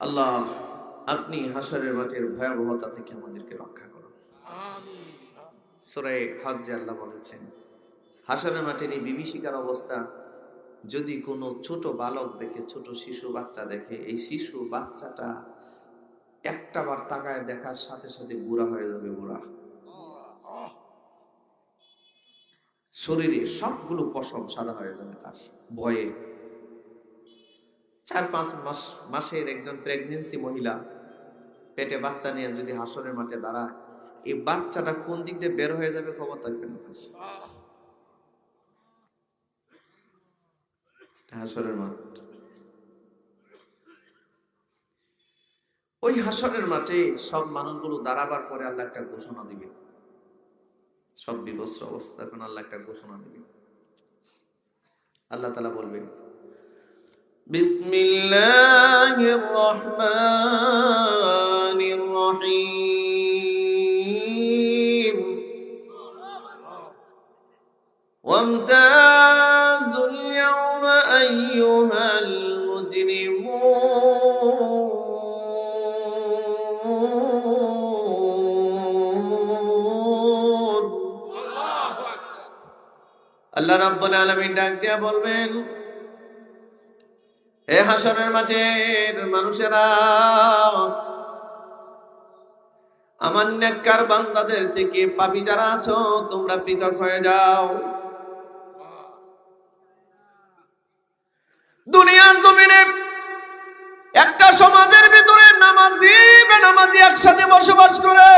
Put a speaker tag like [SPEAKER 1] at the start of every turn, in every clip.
[SPEAKER 1] আল্লাহ, আপনি হাসরের মাঠের ভয়াবহতা থেকে আমাদেরকে রক্ষা করুন। সূরা হজ্জে আল্লাহ বলেছেন, হাসরের মাঠের এই বিভীষিকার অবস্থা যদি কোনো ছোট বালক দেখে, ছোট শিশু বাচ্চা দেখে, এই শিশু বাচ্চাটা একটা বার তাকায় দেখার সাথে সাথে বুড়া হয়ে যাবে। বুড়া শরীরে সবগুলো পশম সাদা হয়ে যাবে তার ভয়ে। 4-5 মাসের একজন প্রেগনেন্সি মহিলা পেটে বাচ্চা নিয়ে যদি হাসরের মাঠে দাঁড়ায়, এই বাচ্চাটা কোন দিক দিয়ে বের হয়ে যাবে খবর থাকবে না তার। হাসরের মাঠ, ওই হাসরের মাঠে সব মানুষগুলো দাঁড়াবার পরে আল্লাহ একটা ঘোষণা দিবে। সব বিভৎস অবস্থা, এখন আল্লাহ একটা ঘোষণা দিবে। আল্লাহ তাআলা বলবেন, বিসমিল্লাহির রহমানির রহিম, ওয়ামতাজুল ইয়াওমা আইয়ুহাল মুজরিমুন, আল্লাহ রাব্বুল আলামিন ডাক দিয়া বলবেন, হে হাসরের মাঠের মানুষেরা, আমার নেককার বান্দাদের থেকে পাপী যারা আছো তোমরা পৃথক হয়ে যাও। দুনিয়ার জমিনে একটা সমাজের ভিতরে নামাজি বেনামাজি একসাথে বসবাস করে।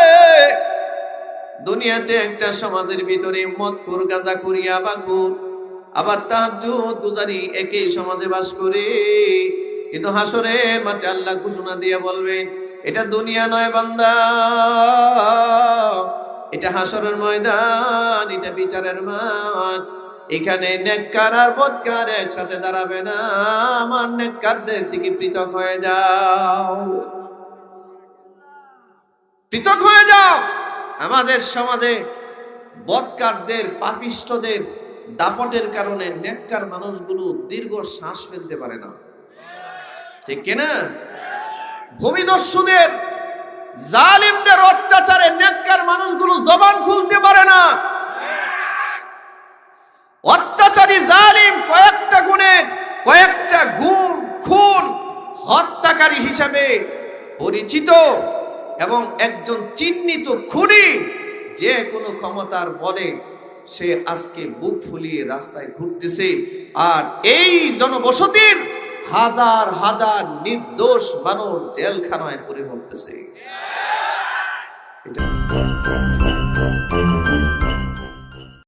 [SPEAKER 1] দুনিয়াতে একটা সমাজের ভিতরে মদখোর, গাঁজাখোর, ইয়াবাখোর, আবার তাহাজ্জুদ গুজারি একই সমাজে বাস করে। কিন্তু হাসরের মাঠে আল্লাহ ঘোষণা দিয়ে বলবেন, এটা দুনিয়া নয় বান্দা, এটা হাসরের ময়দান, এটা বিচারের মাঠ। এখানে নেককার আর বদকার একসাথে দাঁড়াবে না। আমার নেককারদের থেকে পৃথক হয়ে যাও, পৃথক হয়ে যাও। আমাদের সমাজে বদকারদের, পাপিষ্ঠদের দাপটের কারণে নেককার মানুষগুলো দীর্ঘ শ্বাস ফেলতে পারে না, ঠিক কিনা? ভূমিদস্যুদের, জালিমদের অত্যাচারে নেককার মানুষগুলো জবান খুলতে পারে না। অত্যাচারী জালিম কয়েকটা গুণের, কয়েকটা গুণ, খুন, হত্যাকারী হিসাবে পরিচিত এবং একজন চিহ্নিত খুনি। যে কোনো ক্ষমতার বলে সে আজকে বুক ফুলিয়ে রাস্তায় ঘুরতেছে, আর এই জনবসতির হাজার হাজার নির্দোষ মানুষ জেলখানায় পড়ে মরতেছে। এটা